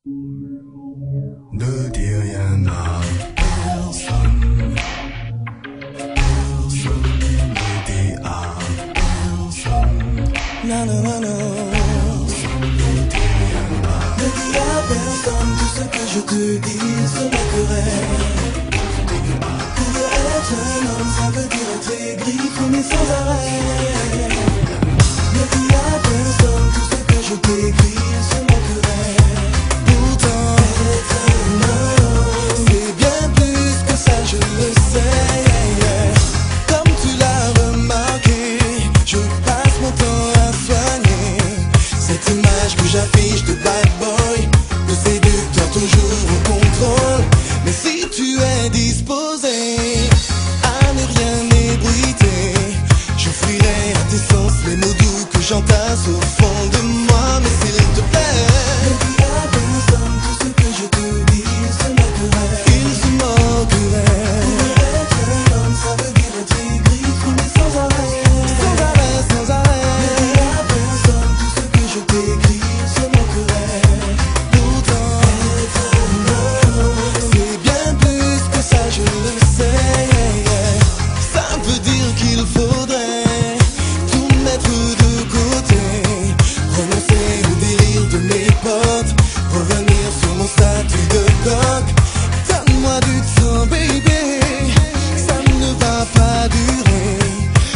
Ne dis rien à personne. Personne ne dit à personne. Non, non, non, non. Personne ne dit rien à Ne dis à personne tout ce que je te dis sera correct. Pour être un homme, ça veut dire être aigri, mais sans arrêt. Ne dis à personne tout ce que je t'écris sera correct. Pourtant, être un homme, c'est bien plus que ça, je le sais. Comme tu l'as remarqué, je passe mon temps à soigner cette image que j'affiche de bad boy, de séducteur toujours au contrôle. Mais si tu es disposé à ne rien ébruiter, j'offrirai à tes sens les mots doux que j'entasse au fond de moi. Mais s'il te plaît, ne dis à personne tout ce que je te dis, se moquerait. Il se moquerait. Pour être un homme, ça veut dire être aigri, mais sans arrêt. Sans arrêt, sans arrêt. Ne dis à personne tout ce que je t'écris, se moquerait. Pourtant, être un homme, c'est bien plus que ça, je le sais. Ça veut dire qu'il faudrait tout mettre de côté, renoncer au délire de mes potes, revenir sur mon statut de coq. Donne-moi du temps, baby, ça ne va pas durer.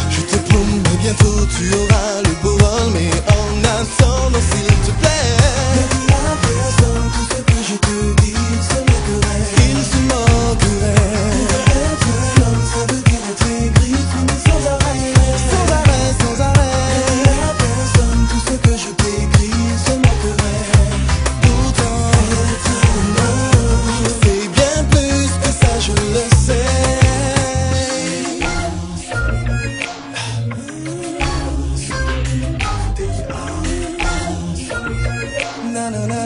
Je te promets bientôt tu auras le beau rôle, mais en attendant s'il te plaît, ne dis à personne tout ce que je te dis, se moquerait. Il se moquerait. Pour être un homme, ça veut dire être aigri, mais sans arrêt. Sans arrêt, sans arrêt. Ne dis à personne tout ce que je t'écris, se moquerait. Pourtant, être un homme, c'est bien plus que ça, je le sais. Na na na.